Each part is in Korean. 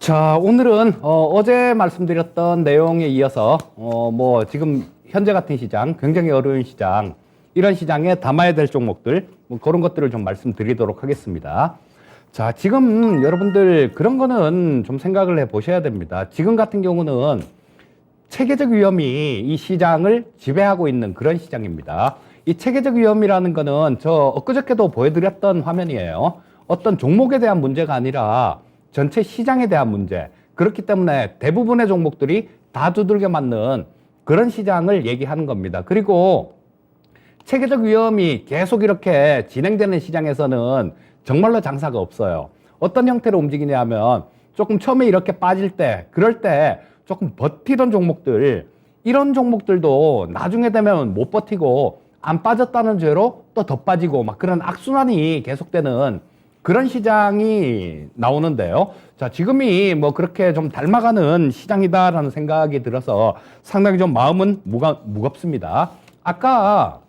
자, 오늘은 어제 말씀드렸던 내용에 이어서 지금 현재 같은 시장, 굉장히 어려운 시장, 이런 시장에 담아야 될 종목들, 그런 것들을 좀 말씀드리도록 하겠습니다. 자, 지금 여러분들 그런 거는 좀 생각을 해 보셔야 됩니다. 지금 같은 경우는 체계적 위험이 이 시장을 지배하고 있는 그런 시장입니다. 이 체계적 위험이라는 거는 저 엊그저께도 보여드렸던 화면이에요. 어떤 종목에 대한 문제가 아니라 전체 시장에 대한 문제. 그렇기 때문에 대부분의 종목들이 다 두들겨 맞는 그런 시장을 얘기하는 겁니다. 그리고 체계적 위험이 계속 이렇게 진행되는 시장에서는 정말로 장사가 없어요. 어떤 형태로 움직이냐면 조금 처음에 이렇게 빠질 때, 그럴 때 조금 버티던 종목들, 이런 종목들도 나중에 되면 못 버티고 안 빠졌다는 죄로 또 더 빠지고 막 그런 악순환이 계속되는 그런 시장이 나오는데요. 자, 지금이 그렇게 좀 닮아가는 시장이다라는 생각이 들어서 상당히 좀 마음은 무겁습니다. 아까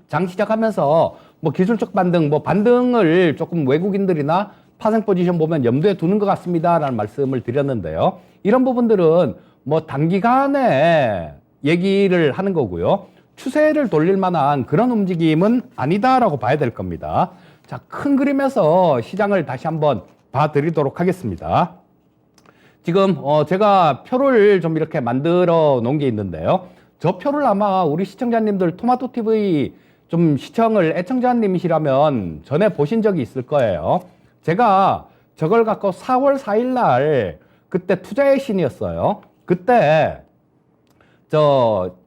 장 시작하면서 기술적 반등, 반등을 조금 외국인들이나 파생 포지션 보면 염두에 두는 것 같습니다라는 말씀을 드렸는데요. 이런 부분들은 단기간에 얘기를 하는 거고요. 추세를 돌릴 만한 그런 움직임은 아니다라고 봐야 될 겁니다. 자, 큰 그림에서 시장을 다시 한번 봐드리도록 하겠습니다. 지금 제가 표를 좀 이렇게 만들어 놓은 게 있는데요. 저 표를 아마 우리 시청자님들 토마토TV 좀 시청을 애청자님이시라면 전에 보신 적이 있을 거예요. 제가 저걸 갖고 4월 4일 날 그때 투자의 신이었어요. 그때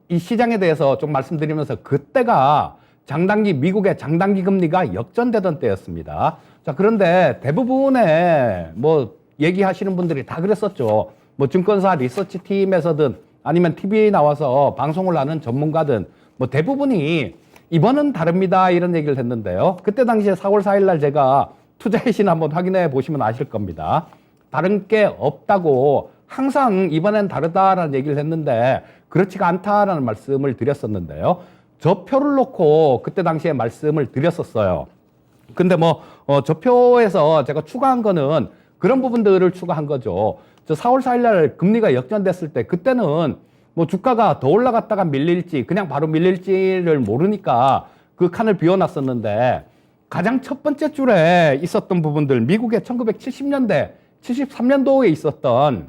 이 시장에 대해서 좀 말씀드리면서 그때가 미국의 장단기 금리가 역전되던 때였습니다. 자, 그런데 대부분의 얘기하시는 분들이 다 그랬었죠. 증권사 리서치 팀에서든 아니면 TV에 나와서 방송을 하는 전문가든 대부분이 이번은 다릅니다 이런 얘기를 했는데요. 그때 당시에 4월 4일 날 제가 투자의 신 한번 확인해 보시면 아실 겁니다. 다른 게 없다고 항상 이번엔 다르다라는 얘기를 했는데 그렇지가 않다라는 말씀을 드렸었는데요. 저 표를 놓고 그때 당시에 말씀을 드렸었어요. 근데 저 표에서 제가 추가한 거는 그런 부분들을 추가한 거죠. 저 4월 4일 날 금리가 역전됐을 때 그때는 주가가 더 올라갔다가 밀릴지 그냥 바로 밀릴지를 모르니까 그 칸을 비워놨었는데 가장 첫 번째 줄에 있었던 부분들, 미국의 1970년대, 73년도에 있었던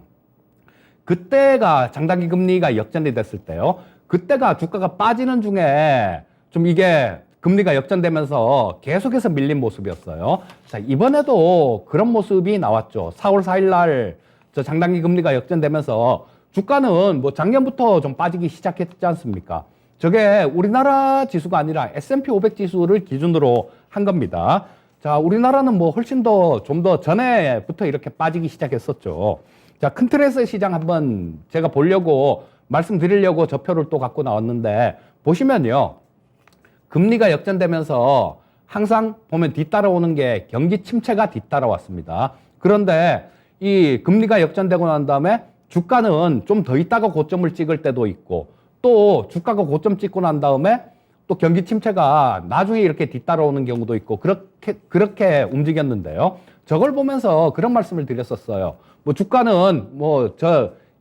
그때가 장단기 금리가 역전이 됐을 때요. 그때가 주가가 빠지는 중에 좀 이게 금리가 역전되면서 계속해서 밀린 모습이었어요. 자, 이번에도 그런 모습이 나왔죠. 4월 4일 날 저 장단기 금리가 역전되면서 주가는 작년부터 좀 빠지기 시작했지 않습니까? 저게 우리나라 지수가 아니라 S&P 500 지수를 기준으로 한 겁니다. 자, 우리나라는 훨씬 좀 더 전에부터 이렇게 빠지기 시작했었죠. 자, 큰 틀에서 시장 한번 제가 보려고 말씀드리려고 저 표를 또 갖고 나왔는데 보시면요. 금리가 역전되면서 항상 보면 뒤따라오는 게 경기 침체가 뒤따라왔습니다. 그런데 이 금리가 역전되고 난 다음에 주가는 좀 더 있다가 고점을 찍을 때도 있고 또 주가가 고점 찍고 난 다음에 또 경기 침체가 나중에 이렇게 뒤따라오는 경우도 있고 그렇게 움직였는데요. 저걸 보면서 그런 말씀을 드렸었어요. 주가는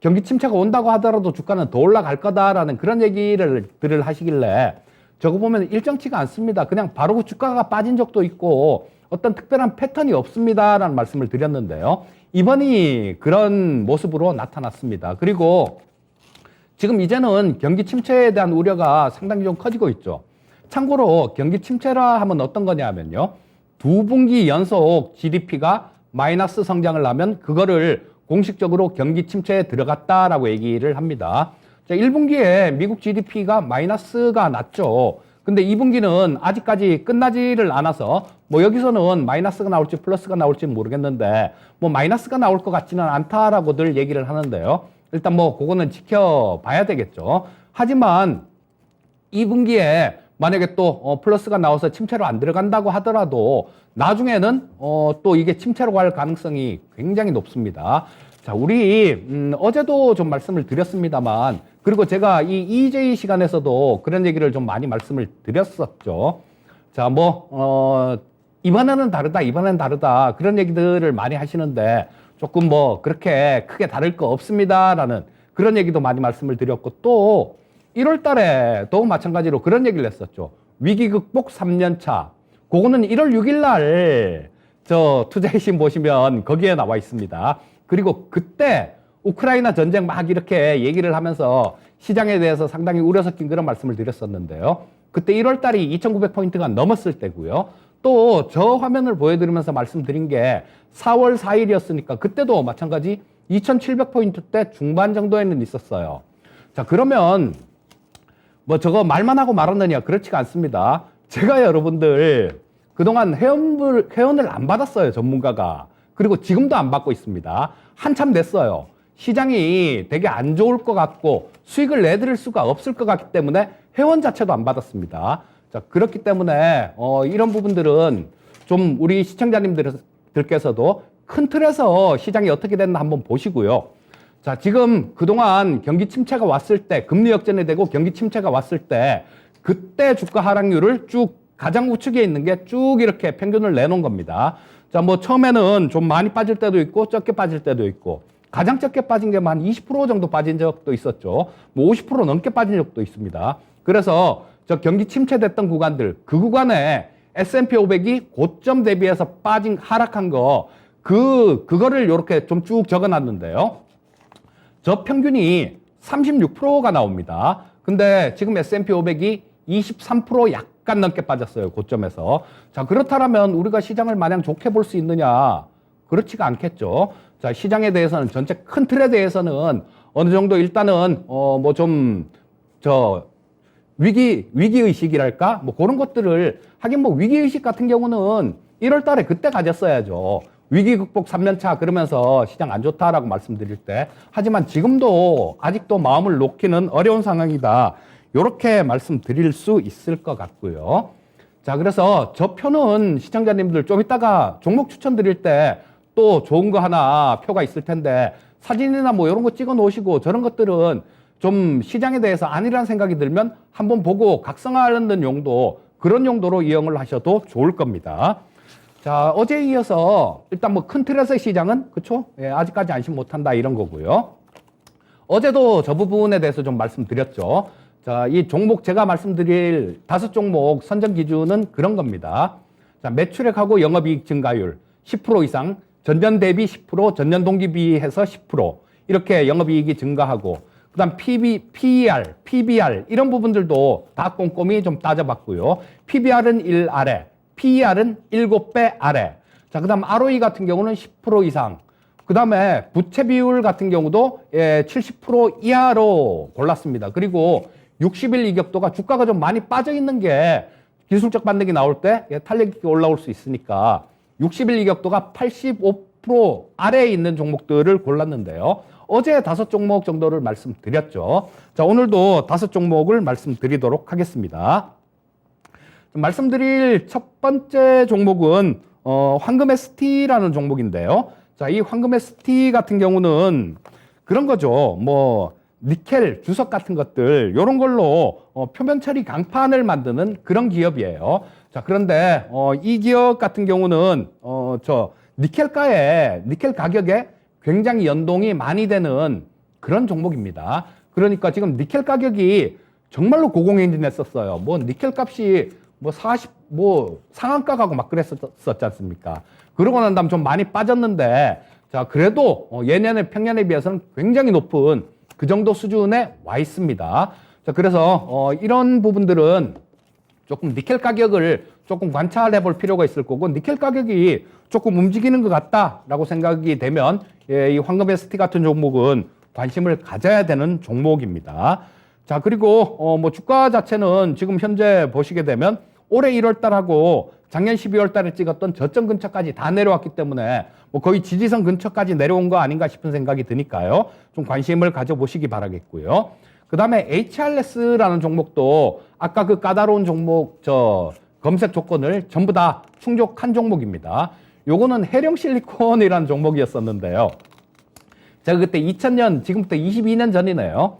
경기 침체가 온다고 하더라도 주가는 더 올라갈 거다라는 그런 얘기를 하시길래 저거 보면 일정치가 않습니다. 그냥 바로 주가가 빠진 적도 있고 어떤 특별한 패턴이 없습니다라는 말씀을 드렸는데요. 이번이 그런 모습으로 나타났습니다. 그리고 지금 이제는 경기 침체에 대한 우려가 상당히 좀 커지고 있죠. 참고로 경기 침체라 하면 어떤 거냐면요. 2분기 연속 GDP가 마이너스 성장을 하면 그거를 공식적으로 경기 침체에 들어갔다라고 얘기를 합니다. 자, 1분기에 미국 GDP가 마이너스가 났죠. 근데 2분기는 아직까지 끝나지를 않아서 여기서는 마이너스가 나올지 플러스가 나올지 모르겠는데 마이너스가 나올 것 같지는 않다라고들 얘기를 하는데요. 일단 그거는 지켜봐야 되겠죠. 하지만 2분기에 만약에 또 플러스가 나와서 침체로 안 들어간다고 하더라도 나중에는 또 이게 침체로 갈 가능성이 굉장히 높습니다. 자, 우리 어제도 좀 말씀을 드렸습니다만 그리고 제가 이 EJ 시간에서도 그런 얘기를 좀 많이 말씀을 드렸었죠. 자, 이번에는 다르다, 이번에는 다르다 그런 얘기들을 많이 하시는데 조금 뭐 그렇게 크게 다를 거 없습니다라는 그런 얘기도 많이 말씀을 드렸고, 또 1월 달에도 마찬가지로 그런 얘기를 했었죠. 위기 극복 3년차. 그거는 1월 6일 날 저 투자의 신 보시면 거기에 나와 있습니다. 그리고 그때 우크라이나 전쟁 막 이렇게 얘기를 하면서 시장에 대해서 상당히 우려 섞인 그런 말씀을 드렸었는데요. 그때 1월 달이 2,900포인트가 넘었을 때고요. 또 저 화면을 보여드리면서 말씀드린 게 4월 4일이었으니까 그때도 마찬가지 2,700포인트대 중반 정도에는 있었어요. 자, 그러면 뭐 저거 말만 하고 말았느냐? 그렇지가 않습니다. 제가 여러분들 그동안 회원을 안 받았어요, 전문가가. 그리고 지금도 안 받고 있습니다. 한참 됐어요. 시장이 되게 안 좋을 것 같고 수익을 내드릴 수가 없을 것 같기 때문에 회원 자체도 안 받았습니다. 자, 그렇기 때문에 이런 부분들은 좀 우리 시청자님들께서도 큰 틀에서 시장이 어떻게 됐나 한번 보시고요. 자, 지금 그동안 경기 침체가 왔을 때, 금리 역전이 되고 경기 침체가 왔을 때 그때 주가 하락률을 쭉 가장 우측에 있는 게 쭉 이렇게 평균을 내놓은 겁니다. 자, 뭐 처음에는 좀 많이 빠질 때도 있고 적게 빠질 때도 있고, 가장 적게 빠진 게 한 20% 정도 빠진 적도 있었죠. 뭐 50% 넘게 빠진 적도 있습니다. 그래서 저 경기 침체됐던 구간들, 그 구간에 S&P 500이 고점 대비해서 하락한 거, 그거를 이렇게 좀 쭉 적어놨는데요. 저 평균이 36%가 나옵니다. 근데 지금 S&P 500이 23% 약간 넘게 빠졌어요, 고점에서. 자, 그렇다면 우리가 시장을 마냥 좋게 볼 수 있느냐? 그렇지가 않겠죠. 자, 시장에 대해서는, 전체 큰 틀에 대해서는 어느 정도 일단은 뭐 좀 위기의식이랄까? 뭐 그런 것들을, 하긴 뭐 위기의식 같은 경우는 1월 달에 그때 가졌어야죠. 위기 극복 3년차 그러면서 시장 안 좋다라고 말씀드릴 때. 하지만 지금도 아직도 마음을 놓기는 어려운 상황이다. 이렇게 말씀드릴 수 있을 것 같고요. 자, 그래서 저 표는 시청자님들 좀 이따가 종목 추천드릴 때 또 좋은 거 하나 표가 있을 텐데, 사진이나 뭐 이런 거 찍어 놓으시고 저런 것들은 좀 시장에 대해서 아니라는 생각이 들면 한번 보고 각성하는 용도, 그런 용도로 이용을 하셔도 좋을 겁니다. 자, 어제에 이어서 일단 뭐 큰 틀에서의 시장은, 그쵸? 예, 아직까지 안심 못한다 이런 거고요. 어제도 저 부분에 대해서 좀 말씀드렸죠. 자, 이 종목 제가 말씀드릴 5종목 선정 기준은 그런 겁니다. 자, 매출액하고 영업이익 증가율 10% 이상, 전년 대비 10%, 전년 동기 비해서 10% 이렇게 영업이익이 증가하고, 그다음 PER, PBR 이런 부분들도 다 꼼꼼히 좀 따져봤고요. PBR은 1 아래, PER은 7배 아래. 자, 그다음 ROE 같은 경우는 10% 이상. 그다음에 부채 비율 같은 경우도 70% 이하로 골랐습니다. 그리고 60일 이격도가, 주가가 좀 많이 빠져 있는 게 기술적 반등이 나올 때 탄력이 올라올 수 있으니까 60일 이격도가 85% 아래에 있는 종목들을 골랐는데요. 어제 5종목 정도를 말씀드렸죠. 자, 오늘도 5종목을 말씀드리도록 하겠습니다. 말씀드릴 첫 번째 종목은 황금 ST라는 종목인데요. 자, 이 황금 ST 같은 경우는 그런 거죠. 뭐 니켈, 주석 같은 것들 이런 걸로 표면 처리 강판을 만드는 그런 기업이에요. 자, 그런데 이 기업 같은 경우는 니켈 가격에 굉장히 연동이 많이 되는 그런 종목입니다. 그러니까 지금 니켈 가격이 정말로 고공행진했었어요. 뭐 니켈 값이 상한가 가고 막 그랬었지 않습니까? 그러고 난 다음 좀 많이 빠졌는데, 자, 그래도 예년의 평년에 비해서는 굉장히 높은 그 정도 수준에 와 있습니다. 자, 그래서 이런 부분들은 조금 니켈 가격을 조금 관찰해 볼 필요가 있을 거고, 니켈 가격이 조금 움직이는 것 같다라고 생각이 되면 이 황금 ST 같은 종목은 관심을 가져야 되는 종목입니다. 자, 그리고 뭐 주가 자체는 지금 현재 보시게 되면 올해 1월 달하고 작년 12월 달에 찍었던 저점 근처까지 다 내려왔기 때문에 뭐 거의 지지선 근처까지 내려온 거 아닌가 싶은 생각이 드니까요. 좀 관심을 가져보시기 바라겠고요. 그 다음에 HRS라는 종목도 아까 그 까다로운 종목 검색 조건을 전부 다 충족한 종목입니다. 요거는 해령 실리콘이라는 종목이었었는데요. 제가 그때 2000년, 지금부터 22년 전이네요.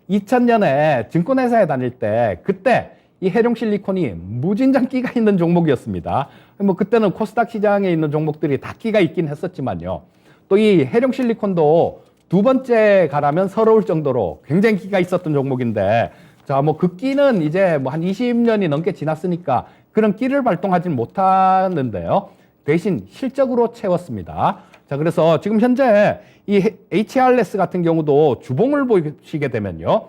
2000년에 증권회사에 다닐 때 그때 이 해령 실리콘이 무진장 끼가 있는 종목이었습니다. 뭐 그때는 코스닥 시장에 있는 종목들이 다 끼가 있긴 했었지만요. 또 이 해룡 실리콘도 두 번째 가라면 서러울 정도로 굉장히 끼가 있었던 종목인데, 자, 뭐 그 끼는 이제 뭐 한 20년이 넘게 지났으니까 그런 끼를 발동하지 못하는데요. 대신 실적으로 채웠습니다. 자, 그래서 지금 현재 이 HRS 같은 경우도 주봉을 보시게 되면요.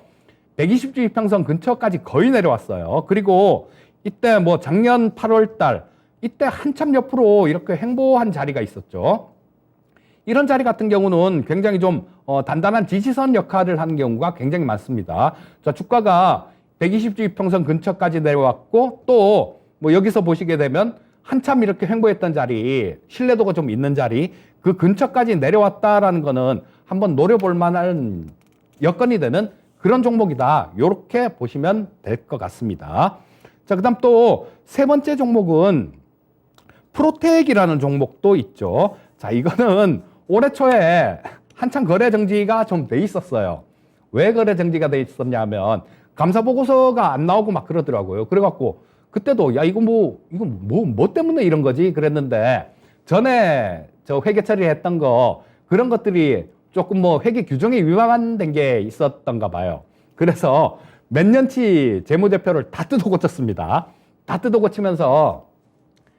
120주 이평선 근처까지 거의 내려왔어요. 그리고 이때 뭐 작년 8월 달, 이때 한참 옆으로 이렇게 횡보한 자리가 있었죠. 이런 자리 같은 경우는 굉장히 좀 단단한 지지선 역할을 하는 경우가 굉장히 많습니다. 자, 주가가 120주 이평선 근처까지 내려왔고, 또 뭐 여기서 보시게 되면 한참 이렇게 횡보했던 자리, 신뢰도가 좀 있는 자리, 그 근처까지 내려왔다라는 거는 한번 노려볼 만한 여건이 되는 그런 종목이다. 이렇게 보시면 될 것 같습니다. 자, 그다음 또 세 번째 종목은 프로텍이라는 종목도 있죠. 자, 이거는 올해 초에 한참 거래 정지가 좀 돼 있었어요. 왜 거래 정지가 돼 있었냐면 감사 보고서가 안 나오고 막 그러더라고요. 그래갖고 그때도 야 이거 뭐 때문에 이런 거지 그랬는데, 전에 저 회계 처리했던 거 그런 것들이 조금 뭐 회계 규정에 위반된 게 있었던가 봐요. 그래서 몇 년치 재무제표를 다 뜯어 고쳤습니다. 다 뜯어 고치면서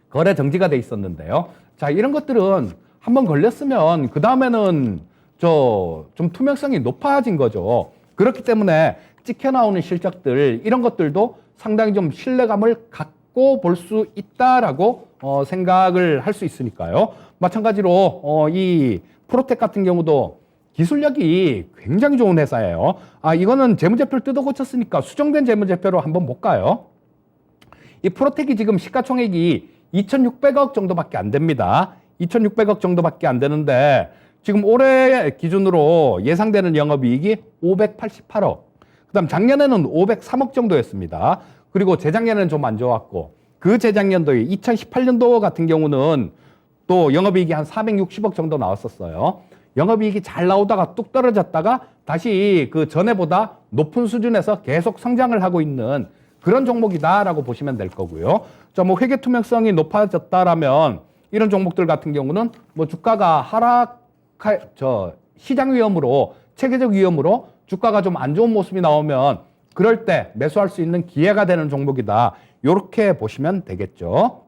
거래 정지가 돼 있었는데요. 자, 이런 것들은 한번 걸렸으면 그 다음에는 좀 투명성이 높아진 거죠. 그렇기 때문에 찍혀 나오는 실적들, 이런 것들도 상당히 좀 신뢰감을 갖고 볼 수 있다라고 생각을 할 수 있으니까요. 마찬가지로 이 프로텍 같은 경우도 기술력이 굉장히 좋은 회사예요. 아, 이거는 재무제표를 뜯어 고쳤으니까 수정된 재무제표로 한번 볼까요? 이 프로텍이 지금 시가총액이 2,600억 정도밖에 안 됩니다. 2,600억 정도밖에 안 되는데 지금 올해 기준으로 예상되는 영업이익이 588억. 그다음 작년에는 503억 정도였습니다. 그리고 재작년에는 좀 안 좋았고, 그 재작년도에 2018년도 같은 경우는 또 영업이익이 한 460억 정도 나왔었어요. 영업이익이 잘 나오다가 뚝 떨어졌다가 다시 그 전에보다 높은 수준에서 계속 성장을 하고 있는 그런 종목이다라고 보시면 될 거고요. 자, 뭐 회계 투명성이 높아졌다라면 이런 종목들 같은 경우는 뭐 주가가 시장 위험으로, 체계적 위험으로 주가가 좀 안 좋은 모습이 나오면 그럴 때 매수할 수 있는 기회가 되는 종목이다. 이렇게 보시면 되겠죠.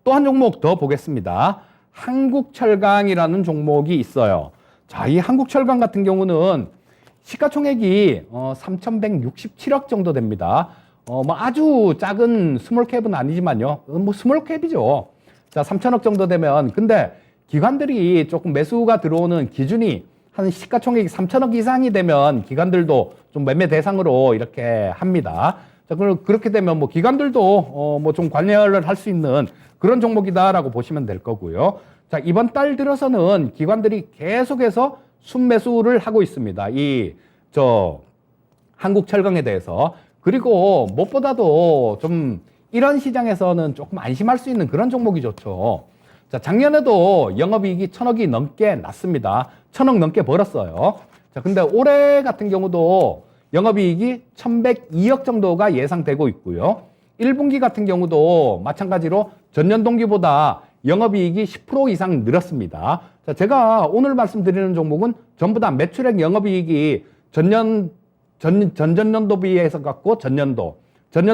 또 한 종목 더 보겠습니다. 한국철강이라는 종목이 있어요. 자, 이 한국철강 같은 경우는 시가총액이 3,167억 정도 됩니다. 뭐 아주 작은 스몰캡은 아니지만요. 뭐 스몰캡이죠. 자, 3,000억 정도 되면, 근데 기관들이 조금 매수가 들어오는 기준이 한 시가총액이 3,000억 이상이 되면 기관들도 좀 매매 대상으로 이렇게 합니다. 자, 그렇게 되면 뭐 기관들도 뭐 좀 관여를 할 수 있는 그런 종목이다라고 보시면 될 거고요. 자, 이번 달 들어서는 기관들이 계속해서 순매수를 하고 있습니다. 한국철강에 대해서. 그리고 무엇보다도 좀 이런 시장에서는 조금 안심할 수 있는 그런 종목이 좋죠. 자, 작년에도 영업이익이 1,000억이 넘게 났습니다. 1,000억 넘게 벌었어요. 자, 근데 올해 같은 경우도 영업이익이 1,102억 정도가 예상되고 있고요. 1분기 같은 경우도 마찬가지로 전년 동기보다 영업이익이 10% 이상 늘었습니다. 자, 제가 오늘 말씀드리는 종목은 전부 다 매출액 영업이익이 전전년도 비해서 갖고 전년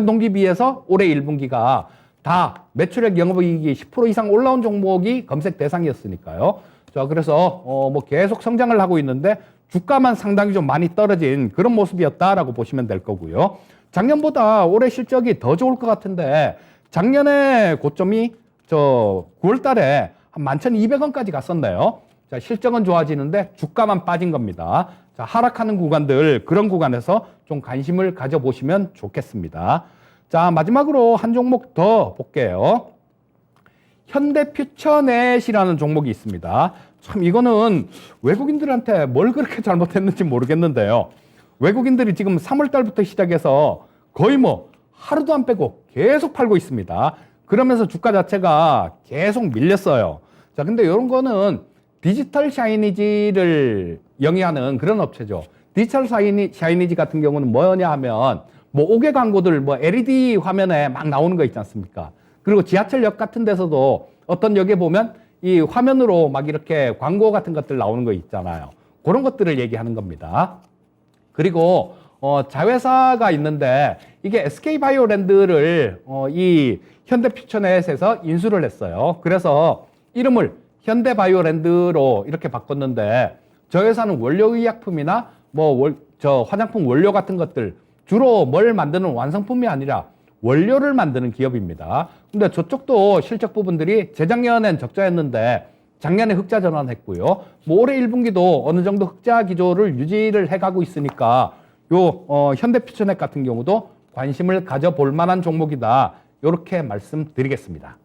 동기 비해서 올해 1분기가 다 매출액 영업이익이 10% 이상 올라온 종목이 검색 대상이었으니까요. 자, 그래서 뭐 계속 성장을 하고 있는데 주가만 상당히 좀 많이 떨어진 그런 모습이었다라고 보시면 될 거고요. 작년보다 올해 실적이 더 좋을 것 같은데 작년에 고점이 9월 달에 한 11,200원까지 갔었네요. 자, 실적은 좋아지는데 주가만 빠진 겁니다. 자, 하락하는 구간들, 그런 구간에서 좀 관심을 가져보시면 좋겠습니다. 자, 마지막으로 한 종목 더 볼게요. 현대퓨처넷이라는 종목이 있습니다. 참 이거는 외국인들한테 뭘 그렇게 잘못했는지 모르겠는데요. 외국인들이 지금 3월 달부터 시작해서 거의 뭐 하루도 안 빼고 계속 팔고 있습니다. 그러면서 주가 자체가 계속 밀렸어요. 자, 근데 이런 거는 디지털 샤이니지를 영위하는 그런 업체죠. 디지털 샤이니지 같은 경우는 뭐냐 하면 뭐 5개 광고들 뭐 LED 화면에 막 나오는 거 있지 않습니까? 그리고 지하철역 같은 데서도 어떤 역에 보면 이 화면으로 막 이렇게 광고 같은 것들 나오는 거 있잖아요. 그런 것들을 얘기하는 겁니다. 그리고 자회사가 있는데 이게 SK바이오랜드를 이 현대퓨처넷에서 인수를 했어요. 그래서 이름을 현대바이오랜드로 이렇게 바꿨는데 저 회사는 원료의약품이나 저 화장품 원료 같은 것들 주로 뭘 만드는 완성품이 아니라 원료를 만드는 기업입니다. 근데 저쪽도 실적 부분들이 재작년엔 적자였는데 작년에 흑자 전환했고요. 뭐 올해 1분기도 어느 정도 흑자 기조를 유지를 해가고 있으니까 현대퓨처넷 같은 경우도 관심을 가져볼 만한 종목이다. 이렇게 말씀드리겠습니다.